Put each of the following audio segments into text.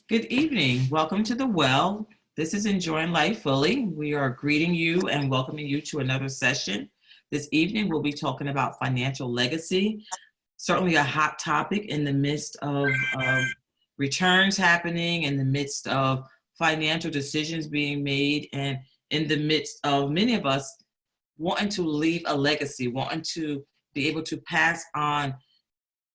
Good evening. Welcome to the Well. This is Enjoying Life Fully. We are greeting you and welcoming you to another session. This evening, we'll be talking about financial legacy, certainly a hot topic in the midst of returns happening, in the midst of financial decisions being made, and in the midst of many of us wanting to leave a legacy, wanting to be able to pass on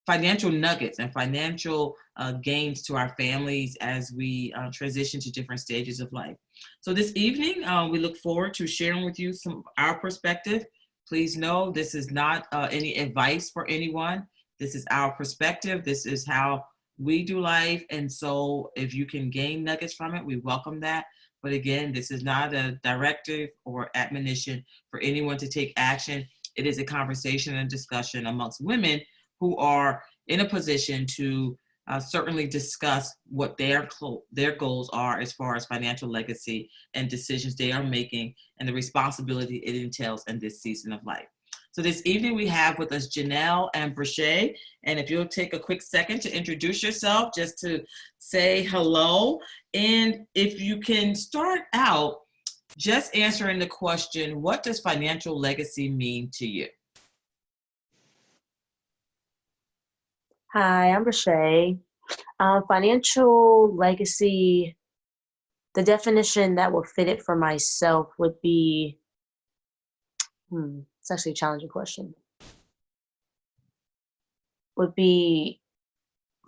financial nuggets and financial gains to our families as we transition to different stages of life. So this evening, we look forward to sharing with you some of our perspective. Please know this is not any advice for anyone. This is our perspective. This is how we do life. And so if you can gain nuggets from it, we welcome that. But again, this is not a directive or admonition for anyone to take action. It is a conversation and discussion amongst women who are in a position to certainly discuss what their goals are as far as financial legacy and decisions they are making and the responsibility it entails in this season of life. So this evening we have with us Janelle and Brashay, and if you'll take a quick second to introduce yourself, just to say hello, and if you can start out just answering the question, what does financial legacy mean to you? Hi, I'm Brashay. Financial legacy, the definition that will fit it for myself would be, it's actually a challenging question, would be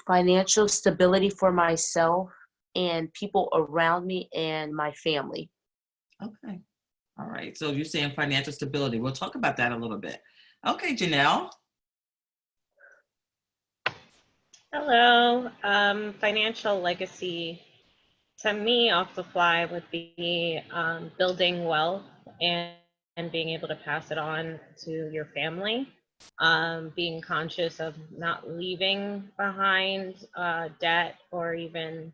financial stability for myself and people around me and my family. Okay. All right. So you're saying financial stability. We'll talk about that a little bit. Okay, Janelle. Hello. Financial legacy to me off the fly would be building wealth and being able to pass it on to your family. Being conscious of not leaving behind debt or even,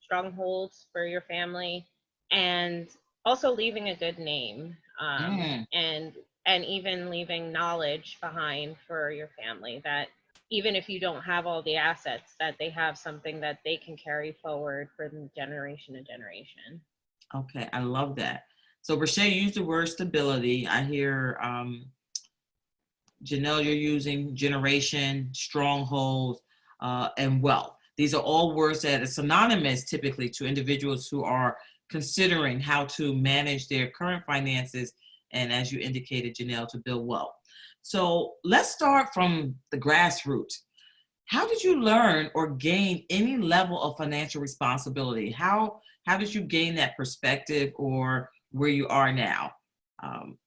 strongholds for your family, and also leaving a good name, and even leaving knowledge behind for your family, that even if you don't have all the assets, that they have something that they can carry forward from generation to generation. Okay, I love that. So Brashay used the word stability. I hear Janelle, you're using generation, strongholds, and wealth. These are all words that are synonymous typically to individuals who are considering how to manage their current finances and, as you indicated, Janelle, to build wealth. So let's start from the grassroots. How did you learn or gain any level of financial responsibility? How did you gain that perspective or where you are now?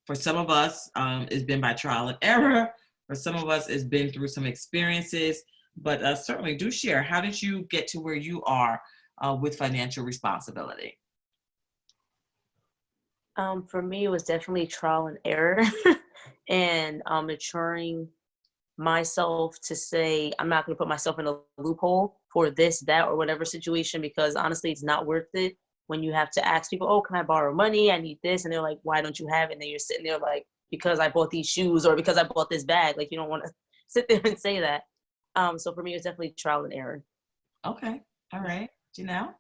For some of us, it's been by trial and error. For some of us, it's been through some experiences. But certainly do share. How did you get to where you are with financial responsibility? For me, it was definitely trial and error and maturing myself to say, I'm not going to put myself in a loophole for this, that, or whatever situation, because honestly, it's not worth it when you have to ask people, oh, can I borrow money? I need this. And they're like, why don't you have it? And then you're sitting there like, because I bought these shoes or because I bought this bag. Like, you don't want to sit there and say that. So for me, it's definitely trial and error. Okay. All right. Janelle?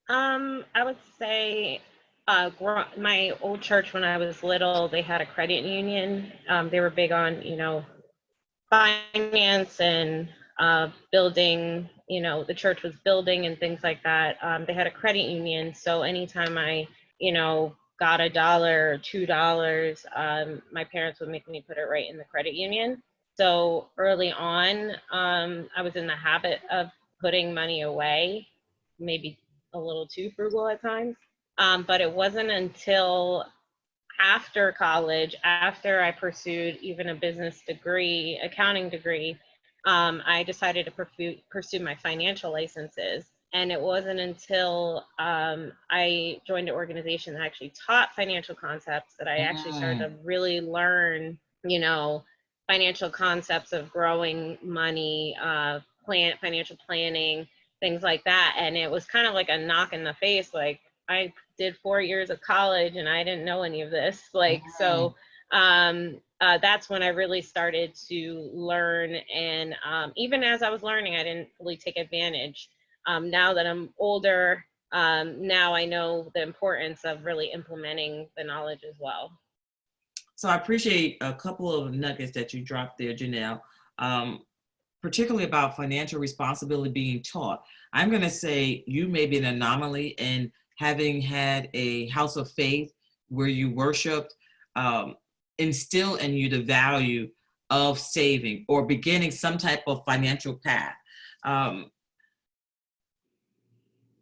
I would say my old church when I was little, they had a credit union. They were big on, finance and building, the church was building and things like that. They had a credit union. So anytime I, got $1 or $2, my parents would make me put it right in the credit union. So early on, I was in the habit of putting money away, maybe a little too frugal at times. But it wasn't until after college, after I pursued even a business degree, accounting degree, I decided to pursue my financial licenses. And it wasn't until I joined an organization that actually taught financial concepts that I actually started to really learn, financial concepts of growing money, financial planning, things like that. And it was kind of like a knock in the face, like, I did 4 years of college and I didn't know any of this. So that's when I really started to learn. And even as I was learning, I didn't fully take advantage Now that I'm older, now I know the importance of really implementing the knowledge as well. So I appreciate a couple of nuggets that you dropped there, Janelle, particularly about financial responsibility being taught. I'm going to say you may be an anomaly in having had a house of faith where you worshiped, instill in you the value of saving or beginning some type of financial path.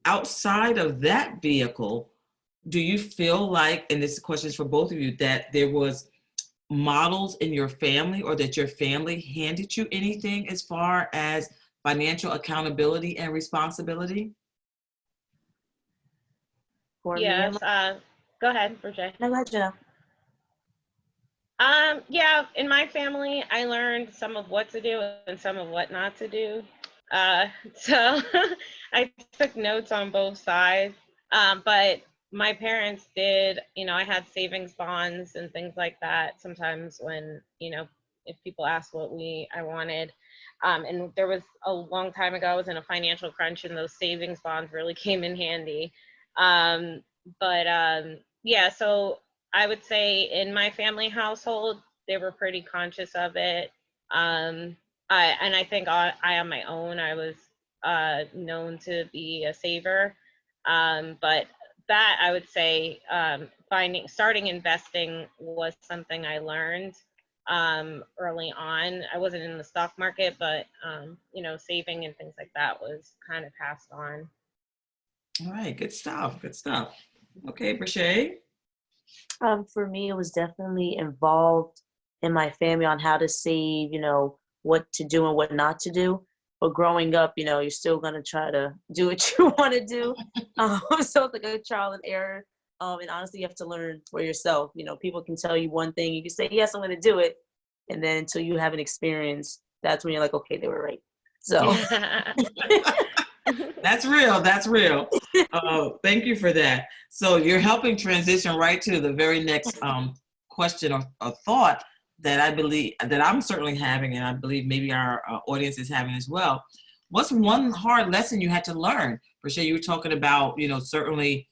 Outside of that vehicle, do you feel like, and this question is for both of you, that there was models in your family or that your family handed you anything as far as financial accountability and responsibility? For me, Yes. Go ahead, Bridget. no, go ahead, Janelle. Yeah, in my family, I learned some of what to do and some of what not to do. So I took notes on both sides. But my parents did, I had savings bonds and things like that. Sometimes when, if people asked what I wanted. And there was a long time ago, I was in a financial crunch and those savings bonds really came in handy. But yeah, so I would say in my family household, they were pretty conscious of it. I think I on my own, I was known to be a saver. But that I would say starting investing was something I learned early on. I wasn't in the stock market, but saving and things like that was kind of passed on. All right, good stuff, good stuff. Okay, Brashay. For me, it was definitely involved in my family on how to save, what to do and what not to do. But growing up, you're still going to try to do what you want to do. So it's like a trial and error. And honestly, you have to learn for yourself. People can tell you one thing, you can say, yes, I'm going to do it. And then until you have an experience, that's when you're like, okay, they were right. So. That's real. That's real. Thank you for that. So you're helping transition right to the very next question or thought that I believe that I'm certainly having, and I believe maybe our audience is having as well. What's one hard lesson you had to learn? Rashay, you were talking about, certainly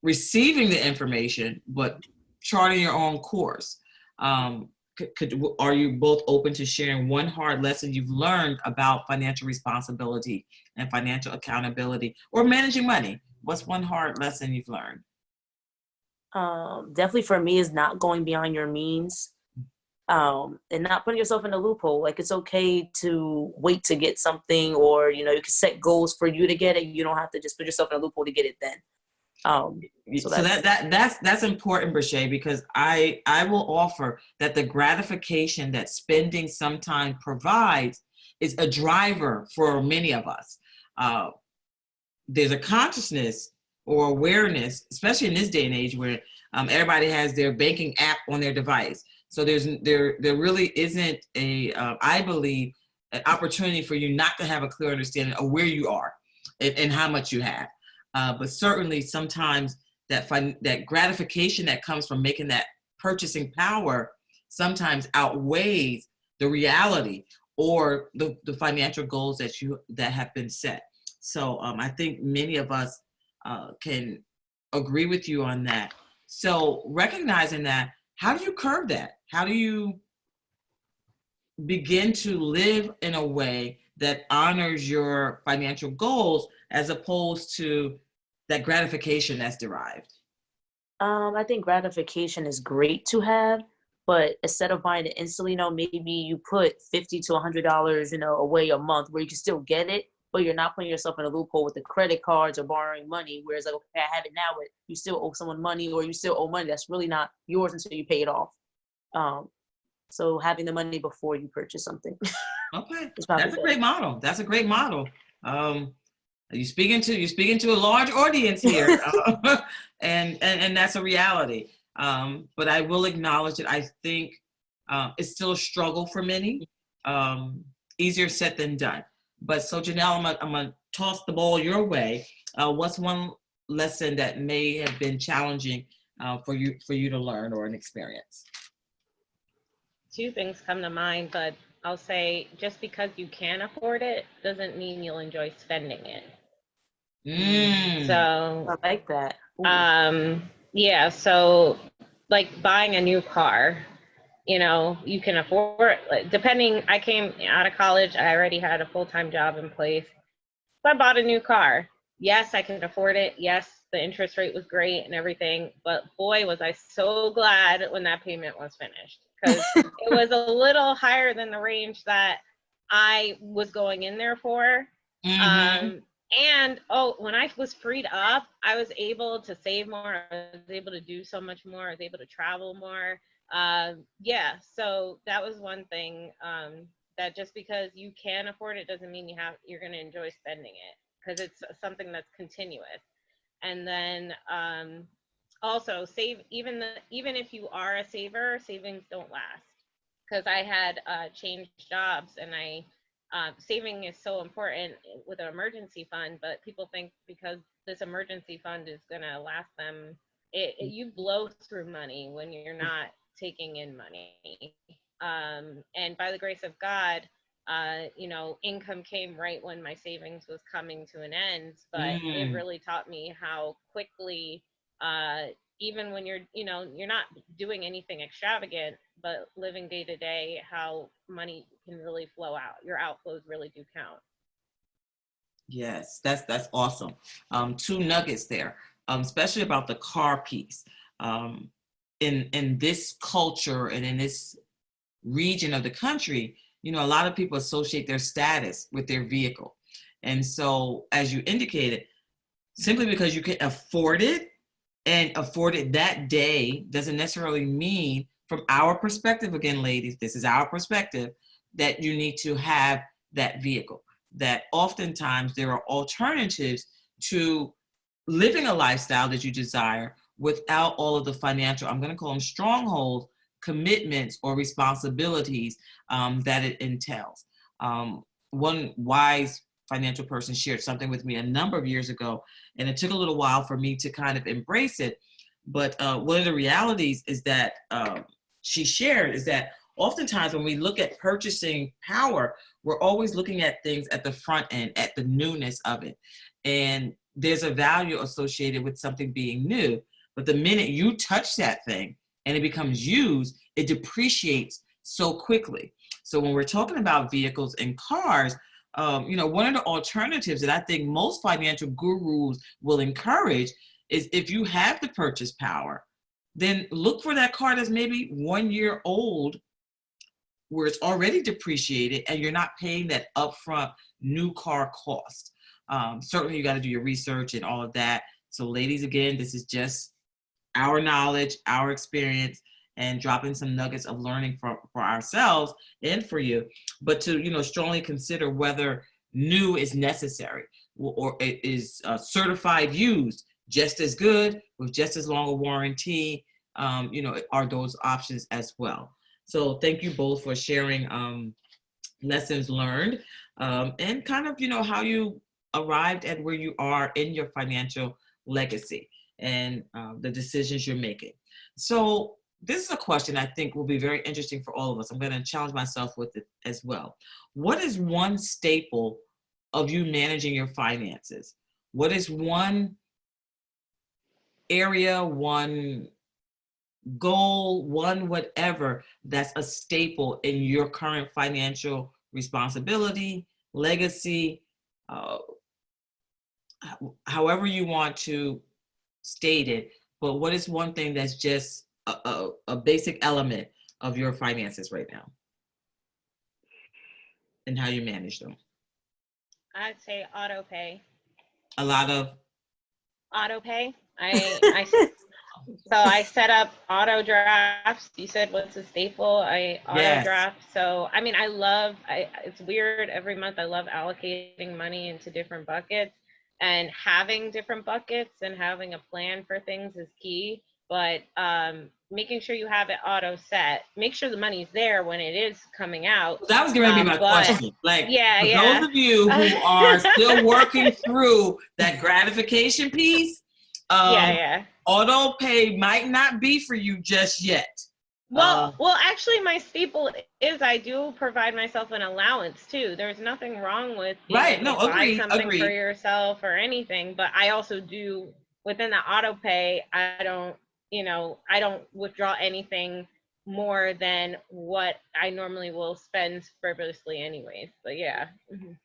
receiving the information, but charting your own course. Are you both open to sharing one hard lesson you've learned about financial responsibility and financial accountability or managing money? What's one hard lesson you've learned? Definitely for me is not going beyond your means, and not putting yourself in a loophole. Like, it's okay to wait to get something, or, you can set goals for you to get it. You don't have to just put yourself in a loophole to get it then. So that's important, Brashay, because I will offer that the gratification that spending sometimes provides is a driver for many of us. There's a consciousness or awareness, especially in this day and age where everybody has their banking app on their device. So there really isn't I believe, an opportunity for you not to have a clear understanding of where you are and how much you have. But certainly sometimes that gratification that comes from making that purchasing power sometimes outweighs the reality or the financial goals that have been set. So I think many of us can agree with you on that. So recognizing that, how do you curb that? How do you begin to live in a way that honors your financial goals as opposed to that gratification that's derived? I think gratification is great to have, but instead of buying it instantly, maybe you put $50 to $100, away a month where you can still get it, but you're not putting yourself in a loophole with the credit cards or borrowing money. Whereas, like, okay, I have it now, but you still owe someone money, or you still owe money that's really not yours until you pay it off. So having the money before you purchase something. Okay, that's a great model. That's a great model. You're speaking to a large audience here, and that's a reality. But I will acknowledge that I think it's still a struggle for many. Easier said than done. But so Janelle, I'm gonna toss the ball your way. What's one lesson that may have been challenging for you to learn or an experience? Two things come to mind, but I'll say just because you can afford it doesn't mean you'll enjoy spending it. Mm. So, I like that. Ooh. yeah, so like buying a new car, you know, you can afford, like, depending, I came out of college, I already had a full-time job in place. So I bought a new car. Yes, I could afford it. Yes, the interest rate was great and everything, but boy, was I so glad when that payment was finished, because it was a little higher than the range that I was going in there for. Mm-hmm. And oh, when I was freed up, I was able to save more. I was able to do so much more. I was able to travel more. Yeah, so that was one thing, that just because you can afford it doesn't mean you're going to enjoy spending it, because it's something that's continuous. And then, also save, even if you are a saver, savings don't last, because I had changed jobs, and I saving is so important with an emergency fund, but people think because this emergency fund is going to last them, you blow through money when you're not taking in money. And by the grace of God, you know, income came right when my savings was coming to an end, but it Mm. really taught me how quickly, uh, even when you know, you're not doing anything extravagant, but living day to day, how money can really flow out. Your outflows really do count. Yes, that's awesome. Two nuggets there, especially about the car piece. Um, in this culture and in this region of the country, you know, a lot of people associate their status with their vehicle. And so, as you indicated, simply because you can afford it and afford it that day doesn't necessarily mean, from our perspective, again, ladies, this is our perspective, that you need to have that vehicle. That oftentimes there are alternatives to living a lifestyle that you desire without all of the financial, I'm going to call them strongholds, commitments or responsibilities that it entails. One wise financial person shared something with me a number of years ago, and it took a little while for me to kind of embrace it. But one of the realities is that she shared is that oftentimes when we look at purchasing power, we're always looking at things at the front end, at the newness of it. And there's a value associated with something being new. But the minute you touch that thing and it becomes used, it depreciates so quickly. So when we're talking about vehicles and cars, you know, one of the alternatives that I think most financial gurus will encourage is, if you have the purchase power, then look for that car that's maybe 1 year old, where it's already depreciated and you're not paying that upfront new car cost. Certainly you got to do your research and all of that. So ladies, again, this is just our knowledge, our experience, and dropping some nuggets of learning for ourselves and for you. But to, you know, strongly consider whether new is necessary, or it is certified used just as good with just as long a warranty. You know, are those options as well. So thank you both for sharing lessons learned, and kind of, you know, how you arrived at where you are in your financial legacy and the decisions you're making. So this is a question I think will be very interesting for all of us. I'm going to challenge myself with it as well. What is one staple of you managing your finances? What is one area, one goal, one whatever, that's a staple in your current financial responsibility, legacy, uh, however you want to state it, but what is one thing that's just a basic element of your finances right now and how you manage them? I'd say auto pay. A lot of Auto pay. So I set up auto drafts. You said what's a staple? I auto yes. draft. So I mean, it's weird. Every month I love allocating money into different buckets, and having different buckets and having a plan for things is key. But making sure you have it auto set, make sure the money's there when it is coming out. That was going to be my But question. Like, yeah, for those yeah. of you who are still working through that gratification piece, Yeah, yeah. auto pay might not be for you just yet. Well, actually, my staple is I do provide myself an allowance too. There's nothing wrong with being Right. able No, to buy agreed. something for Agreed. yourself or anything, but I also do within the auto pay, I don't withdraw anything more than what I normally will spend frivolously anyways. But yeah. Mhm.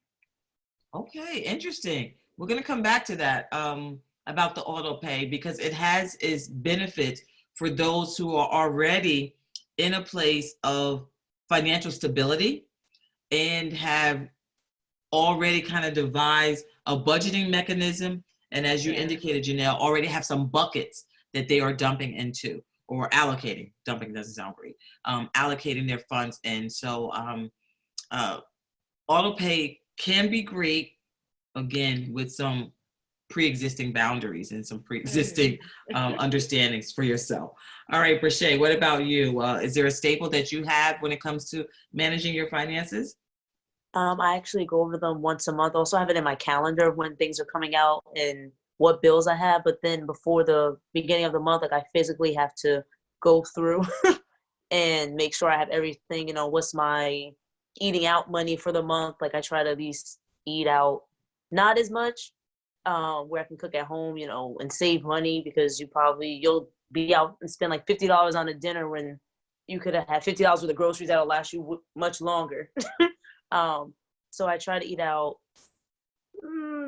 Okay, interesting. We're going to come back to that about the auto pay because it has its benefits for those who are already in a place of financial stability and have already kind of devised a budgeting mechanism. And as you Yeah. indicated, Janelle, already have some buckets that they are dumping into or allocating. Dumping doesn't sound great. Allocating their funds in. So uh, auto pay can be great, again, with some pre-existing boundaries and some pre-existing understandings for yourself. All right, Brashay, what about you? Is there a staple that you have when it comes to managing your finances? I actually go over them once a month. Also have it in my calendar when things are coming out and what bills I have. But then before the beginning of the month, like I physically have to go through and make sure I have everything, what's my eating out money for the month. Like I try to at least eat out, not as much, where I can cook at home, and save money because you'll be out and spend like $50 on a dinner when you could have had $50 worth of groceries that'll last you much longer. Um, so I try to eat out,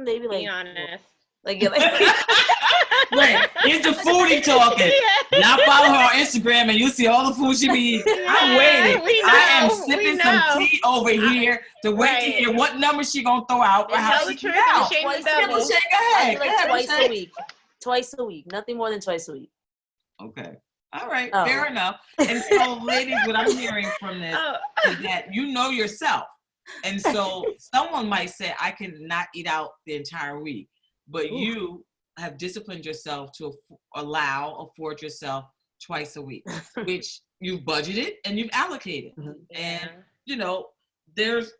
maybe Be like, honest. yeah, like Right, here's the foodie talking. Now follow her on Instagram and you see all the food she be eating. I'm waiting. We I am know, we sipping some know. tea over here to wait to Right. hear what number she gonna throw out for And how Tell the she truth eat and out. shame the Twice a devil. week. Brashay, go I'll ahead. do Go like ahead, twice Brashay. a week. Twice a week. Nothing more than twice a week. Okay. All right. Oh. Fair enough. And so, ladies, what I'm hearing from this Oh. is that you know yourself. And so someone might say, I cannot eat out the entire week. But Ooh. you have disciplined yourself to afford yourself twice a week, which you've budgeted and you've allocated. Mhm. And, there's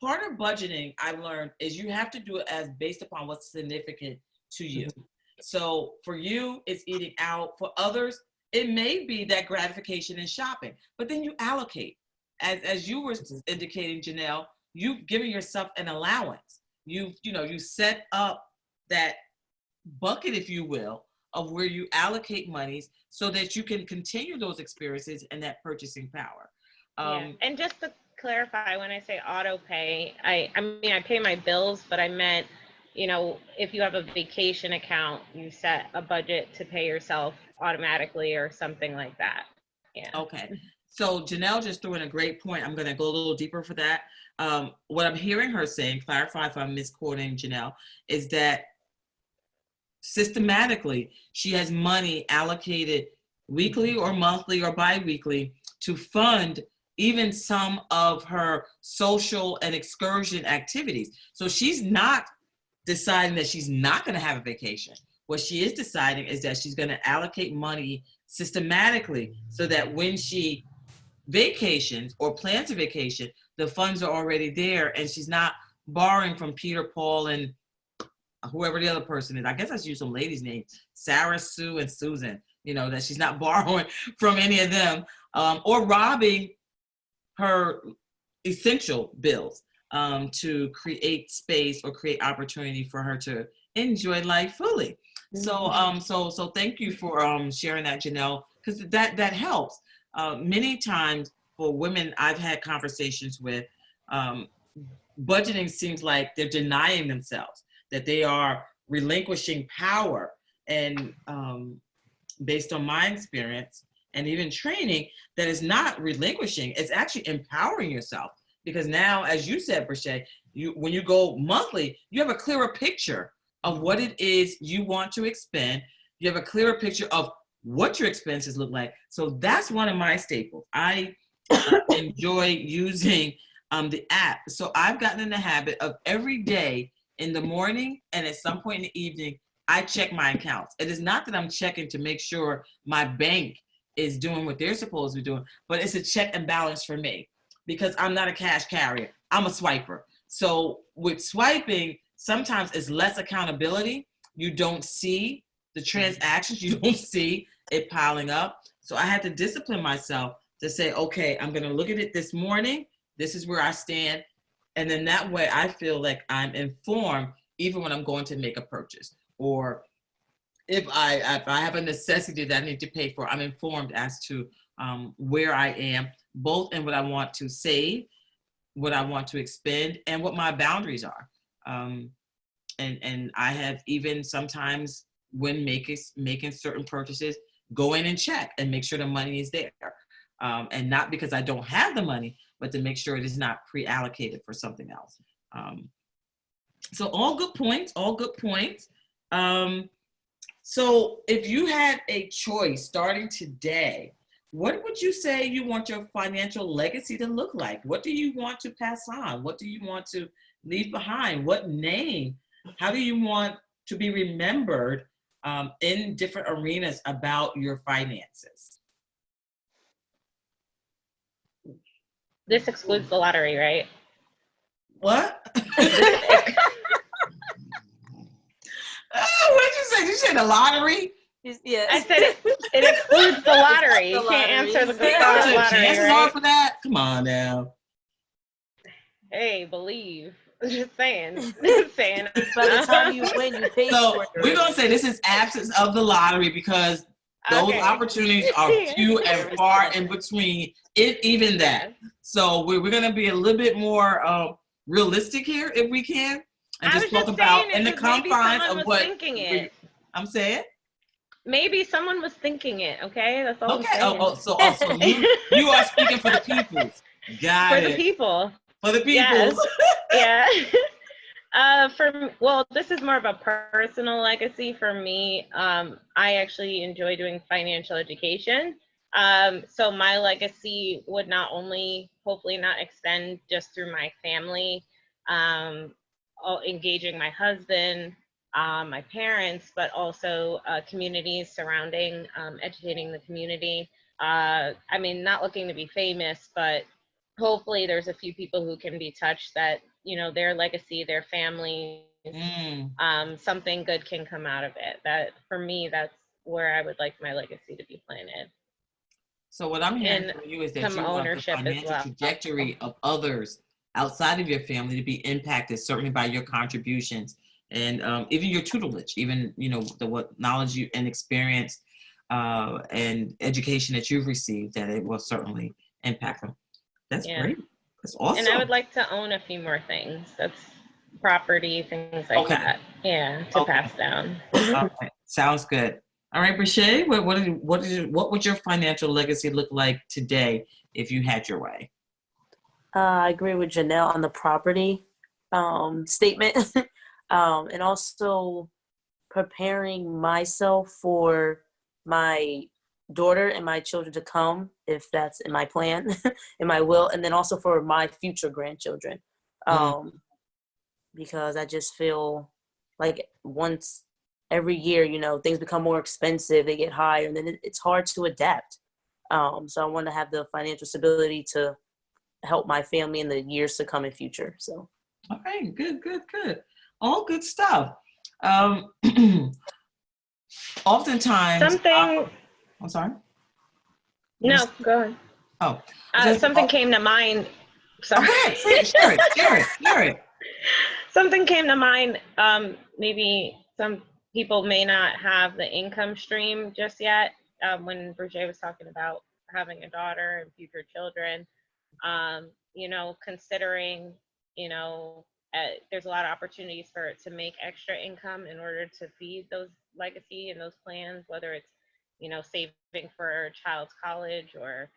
part of budgeting I've learned is you have to do it as based upon what's significant to you. So for you, it's eating out. For others, it may be that gratification in shopping, but then you allocate. As you were indicating, Janelle, you've given yourself an allowance. You set up that bucket, if you will, of where you allocate monies so that you can continue those experiences and that purchasing power. Yeah. And just to clarify, when I say auto pay, I mean I pay my bills, but I meant, if you have a vacation account, you set a budget to pay yourself automatically or something like that. Yeah. Okay. So Janelle just threw in a great point. I'm going to go a little deeper for that. What I'm hearing her saying, clarify if I'm misquoting Janelle, is that systematically she has money allocated weekly or monthly or biweekly to fund even some of her social and excursion activities. So she's not deciding that she's not going to have a vacation. What she is deciding is that she's going to allocate money systematically so that when she vacations or plans a vacation, the funds are already there and she's not borrowing from Peter, Paul, and whoever the other person is. I guess I should use some ladies' names, Sarah, Sue, and Susan, that she's not borrowing from any of them or robbing her essential bills to create space or create opportunity for her to enjoy life fully. So thank you for sharing that, Janelle, because that helps. Many times for women I've had conversations with, budgeting seems like they're denying themselves, that they are relinquishing power. And based on my experience and even training, that is not relinquishing, it's actually empowering yourself. Because now, as you said, Brashay, when you go monthly, you have a clearer picture of what it is you want to expend. You have a clearer picture of what your expenses look like. So that's one of my staples. I enjoy using the app. So I've gotten in the habit of every day in the morning and at some point in the evening, I check my accounts. It is not that I'm checking to make sure my bank is doing what they're supposed to be doing, but it's a check and balance for me because I'm not a cash carrier. I'm a swiper. So with swiping, sometimes it's less accountability. You don't see the transactions. You don't see it piling up. So I had to discipline myself to say, okay, I'm going to look at it this morning. This is where I stand. And then that way I feel like I'm informed even when I'm going to make a purchase, or if I have a necessity that I need to pay for, I'm informed as to where I am, both in what I want to save, what I want to expend, and what my boundaries are. And I have even sometimes when making certain purchases, go in and check and make sure the money is there. And not because I don't have the money, but to make sure it is not pre-allocated for something else. So all good points, all good points. So if you had a choice starting today, what would you say you want your financial legacy to look like? What do you want to pass on? What do you want to leave behind? What name? How do you want to be remembered in different arenas about your finances? This excludes the lottery, right? What? What did you say? You said the lottery? Yes. I said it excludes the lottery. The You can't lottery. answer the You know what your lottery, chances are right? for that? Come on now. Hey, believe. Just saying. Just saying. By the time you win, you pay So for it. we're gonna say this is absence of the lottery because those Okay. opportunities are few and far in between, if even that. So we're gonna be a little bit more realistic here, if we can, and I just was talk just about saying in it the because maybe confines someone of was what thinking it. I'm saying. Maybe someone was thinking it. Okay, that's all Okay. I'm saying. So you are speaking for the peoples. Got For it. the people. For the peoples. Yes. Yeah. Well, this is more of a personal legacy for me. I actually enjoy doing financial education. So my legacy would not only hopefully not extend just through my family, um, engaging my husband, my parents, but also communities surrounding, educating the community. I mean, not looking to be famous, but hopefully there's a few people who can be touched that, you know, their legacy, their families, something good can come out of it. That for me, that's where I would like my legacy to be planted. So what I'm hearing And from you is that some you want the ownership as financial well. trajectory of others outside of your family to be impacted, certainly by your contributions and even your tutelage, even what knowledge you and experience and education that you've received, that it will certainly impact them. That's great. That's awesome. And I would like to own a few more things. That's property, things like that. Yeah, to pass down. Okay, sounds good. All right, Brashay, what would your financial legacy look like today if you had your way? I agree with Janelle on the property statement, and also preparing myself for my daughter and my children to come, if that's in my plan, in my will, and then also for my future grandchildren, because I just feel like once every year, things become more expensive, they get higher, and then it's hard to adapt. So I want to have the financial stability to help my family in the years to come in future. So. Okay, good. All good stuff. Oftentimes, I'm sorry. No, go ahead. Oh, something came to mind. Sorry. Okay, share it. Something came to mind. Maybe some people may not have the income stream just yet. When Brigette was talking about having a daughter and future children, considering, there's a lot of opportunities to make extra income in order to feed those legacy and those plans, whether it's, saving for a child's college or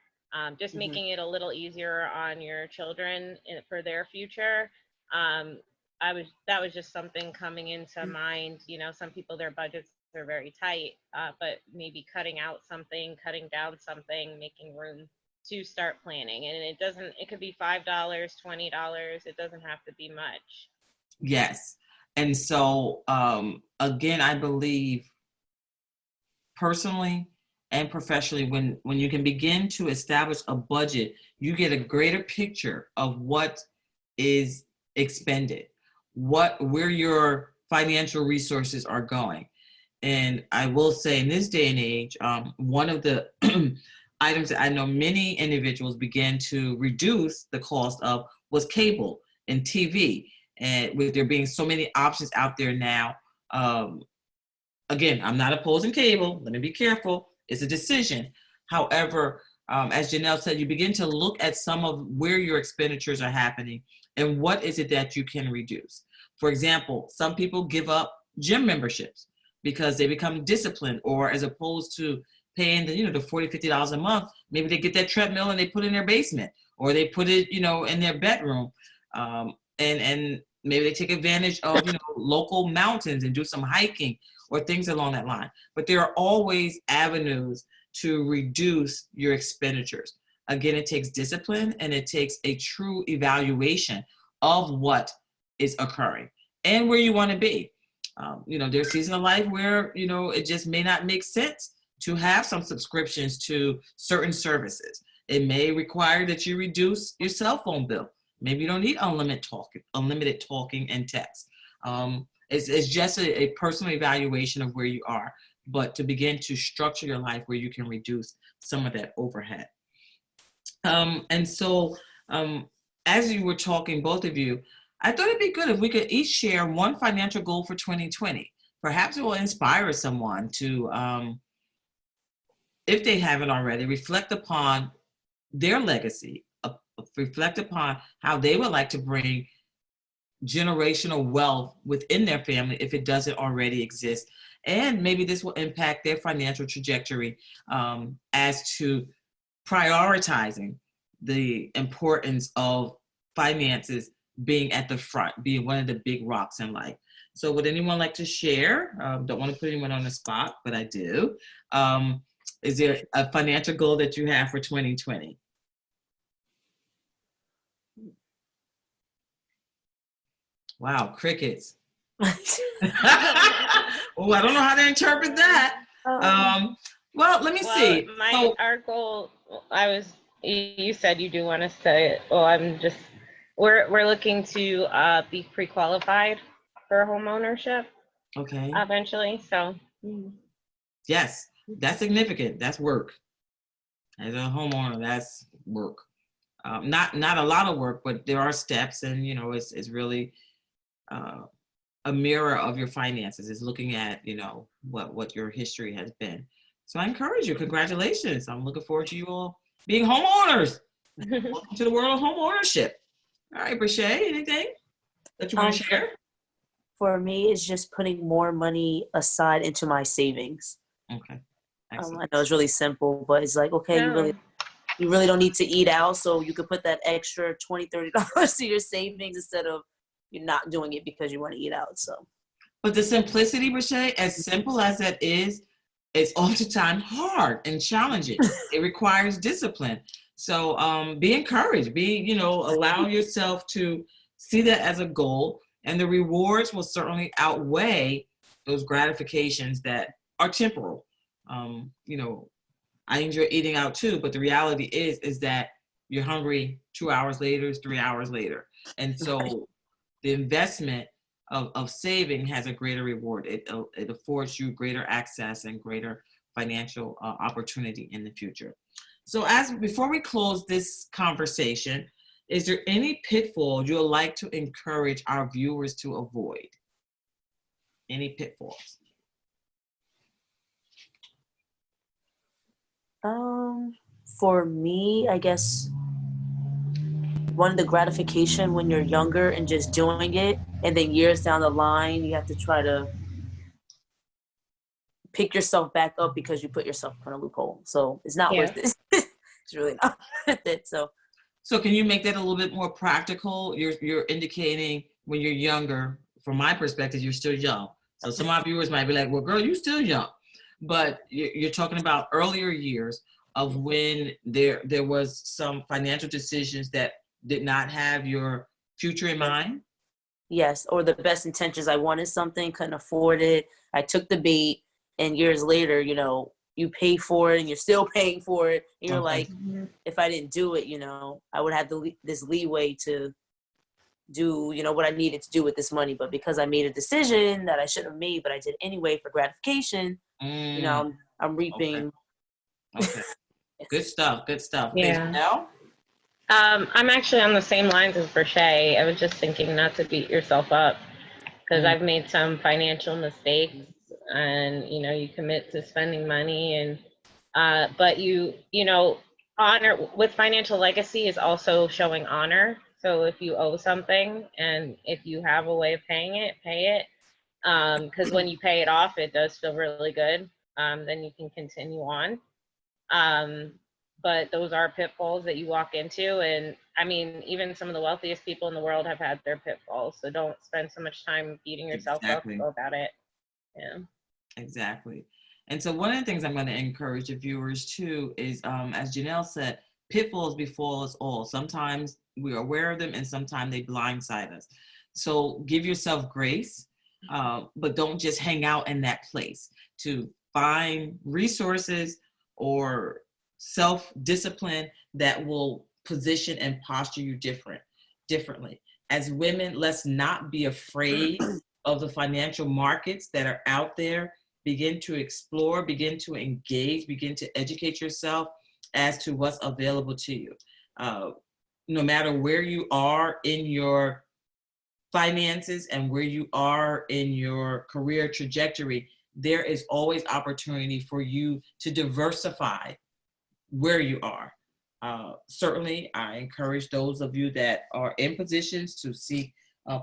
just making it a little easier on your children for their future. That was just something coming into mind. Some people, their budgets are very tight, but maybe cutting down something, making room to start planning. And it could be $5, $20. It doesn't have to be much. Yes. And so, again, I believe personally and professionally, when you can begin to establish a budget, you get a greater picture of what is expended, where your financial resources are going. And I will say, in this day and age, one of the items that I know many individuals began to reduce the cost of was cable and TV. And with there being so many options out there now, again, I'm not opposing cable. Let me be careful. It's a decision. However, as Janelle said, you begin to look at some of where your expenditures are happening and what is it that you can reduce. For example, some people give up gym memberships because they become disciplined, or as opposed to paying the, the $40, $50 a month, maybe they get that treadmill and they put it in their basement, or they put it, in their bedroom. And maybe they take advantage of, local mountains and do some hiking or things along that line. But there are always avenues to reduce your expenditures. Again, it takes discipline and it takes a true evaluation of what is occurring and where you want to be. There's seasons of life where, it just may not make sense to have some subscriptions to certain services. It may require that you reduce your cell phone bill. Maybe you don't need unlimited talking and text. It's just a personal evaluation of where you are, but to begin to structure your life where you can reduce some of that overhead. And so as you were talking, both of you, I thought it'd be good if we could each share one financial goal for 2020. Perhaps it will inspire someone to, if they haven't already, reflect upon their legacy, reflect upon how they would like to bring generational wealth within their family if it doesn't already exist. And maybe this will impact their financial trajectory as to prioritizing the importance of finances being at the front, being one of the big rocks in life. So would anyone like to share? Don't want to put anyone on the spot, but I do. Is there a financial goal that you have for 2020? Wow, crickets. Oh, I don't know how to interpret that. Well, let me see. Our goal, you said you do want to say it. Well, we're looking to be pre-qualified for home ownership. Okay. Eventually, so. Yes, that's significant. That's work. As a homeowner, that's work. Not a lot of work, but there are steps, and it's really a mirror of your finances. Is looking at what your history has been. So I encourage you. Congratulations! I'm looking forward to you all being homeowners. Welcome to the world of home ownership. All right, Brashay, anything that you want to share? For me, it's just putting more money aside into my savings. Okay. I know it's really simple, but it's like, okay, Yeah. you really don't need to eat out, so you could put that extra $20, $30 to your savings instead of you not doing it because you want to eat out. So, but the simplicity, Brashay, as simple as that is, it's oftentimes hard and challenging. It requires discipline. So be encouraged. Allow yourself to see that as a goal, and the rewards will certainly outweigh those gratifications that are temporal. I enjoy eating out too, but the reality is that you're hungry 2 hours later, 3 hours later. And so the investment of saving has a greater reward. It affords you greater access and greater financial opportunity in the future. So before we close this conversation, is there any pitfall you'd like to encourage our viewers to avoid? Any pitfalls? For me, I guess one of the gratification when you're younger and just doing it, and then years down the line, you have to try to pick yourself back up because you put yourself in a loophole. So it's not worth it. It's really not worth it. So can you make that a little bit more practical? You're indicating when you're younger, from my perspective, you're still young. So some of our viewers might be like, well, girl, you're still young. But you're talking about earlier years of when there was some financial decisions that did not have your future in mind? Yes, or the best intentions. I wanted something, couldn't afford it. I took the bait, and years later, you pay for it and you're still paying for it. And you're like, if I didn't do it, I would have this leeway to do, what I needed to do with this money. But because I made a decision that I shouldn't have made, but I did anyway for gratification, I'm reaping. Okay. Good stuff. Good stuff. Hey, Yeah. Janelle? I'm actually on the same lines as Brochet. I was just thinking not to beat yourself up because Mm, I've made some financial mistakes, and you commit to spending money, and but honor with financial legacy is also showing honor. So if you owe something and if you have a way of paying it, pay it. Because when you pay it off, it does feel really good. Then you can continue on. Um, but those are pitfalls that you walk into. And I mean, even some of the wealthiest people in the world have had their pitfalls. So don't spend so much time beating yourself up exactly. about it. Yeah. Exactly. And so one of the things I'm going to encourage the viewers too is, as Janelle said, pitfalls befall us all. Sometimes we're aware of them and sometimes they blindside us. So give yourself grace, but don't just hang out in that place. To find resources or self-discipline that will position and posture you differently. As women, let's not be afraid of the financial markets that are out there. Begin to explore, begin to engage, begin to educate yourself as to what's available to you. No matter where you are in your finances and where you are in your career trajectory, there is always opportunity for you to diversify where you are. Certainly, I encourage those of you that are in positions to seek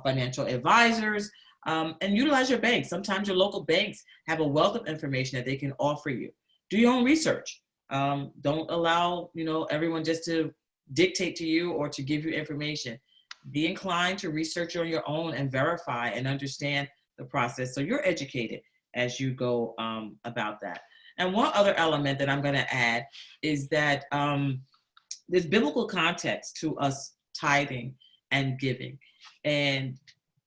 financial advisors, and utilize your bank. Sometimes your local banks have a wealth of information that they can offer you. Do your own research. Don't allow everyone just to dictate to you or to give you information. Be inclined to research on your own and verify and understand the process so you're educated as you go about that. And one other element that I'm going to add is that there's biblical context to us tithing and giving. And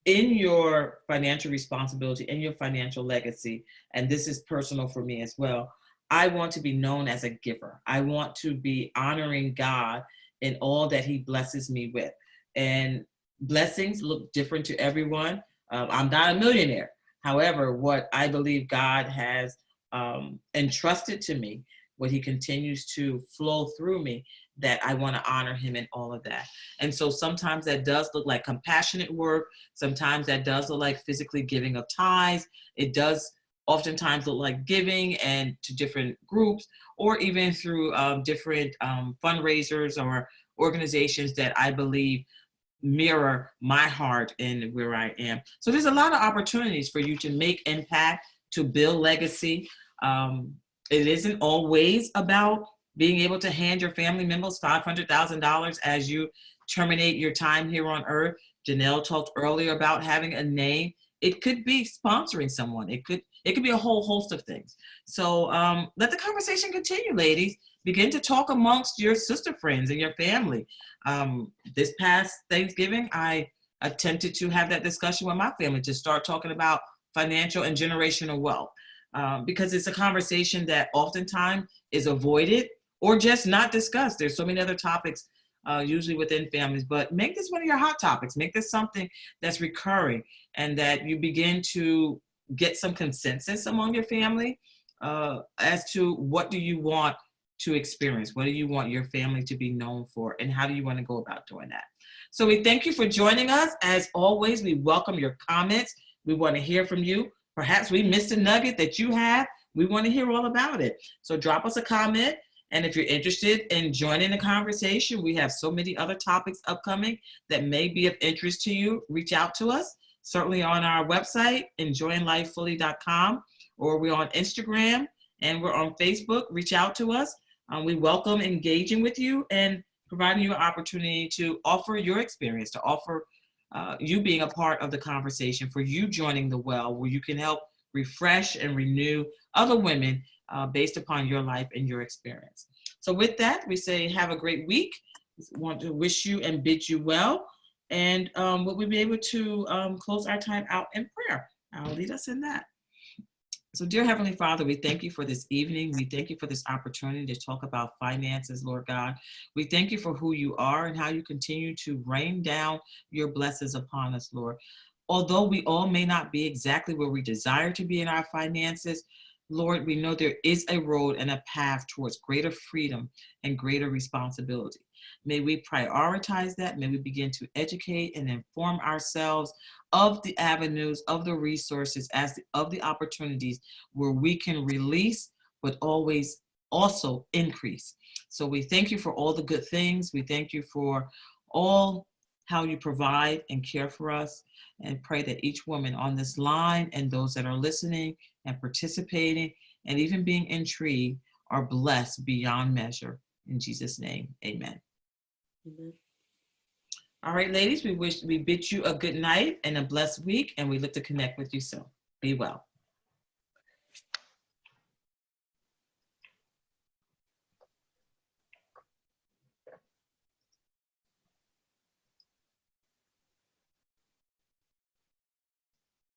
in your financial responsibility, in your financial legacy, and this is personal for me as well, I want to be known as a giver. I want to be honoring God in all that he blesses me with. And blessings look different to everyone. I'm not a millionaire. However, what I believe God has entrusted to me, what he continues to flow through me, that I want to honor him in all of that. And so sometimes that does look like compassionate work. Sometimes that does look like physically giving of tithes. It does oftentimes look like giving and to different groups, or even through different fundraisers or organizations that I believe mirror my heart and where I am. So there's a lot of opportunities for you to make impact, to build legacy. It isn't always about being able to hand your family members $500,000 as you terminate your time here on earth. Janelle talked earlier about having a name. It could be sponsoring someone. It could be a whole host of things. So let the conversation continue, ladies. Begin to talk amongst your sister friends and your family. This past Thanksgiving, I attempted to have that discussion with my family to start talking about financial and generational wealth, because it's a conversation that oftentimes is avoided or just not discussed. There's so many other topics usually within families, but make this one of your hot topics. Make this something that's recurring and that you begin to get some consensus among your family as to what do you want to experience? What do you want your family to be known for? And how do you want to go about doing that? So we thank you for joining us. As always, we welcome your comments. We want to hear from you. Perhaps we missed a nugget that you have. We want to hear all about it. So drop us a comment. And if you're interested in joining the conversation, we have so many other topics upcoming that may be of interest to you. Reach out to us, certainly on our website, enjoyinglifefully.com, or we're on Instagram and we're on Facebook. Reach out to us. We welcome engaging with you and providing you an opportunity to offer your experience, to offer you being a part of the conversation, for you joining the well, where you can help refresh and renew other women based upon your life and your experience. So with that, we say have a great week. We want to wish you and bid you well. And will we be able to close our time out in prayer? I'll lead us in that. So dear Heavenly Father, we thank you for this evening. We thank you for this opportunity to talk about finances, Lord God. We thank you for who you are and how you continue to rain down your blessings upon us, Lord. Although we all may not be exactly where we desire to be in our finances, Lord, we know there is a road and a path towards greater freedom and greater responsibility. May we prioritize that. May we begin to educate and inform ourselves of the avenues, of the resources, of the opportunities where we can release, but always also increase. So we thank you for all the good things. We thank you for all how you provide and care for us, and pray that each woman on this line and those that are listening and participating and even being intrigued are blessed beyond measure. In Jesus' name, amen. Amen. All right, ladies, we bid you a good night and a blessed week, and we look to connect with you soon. Be well.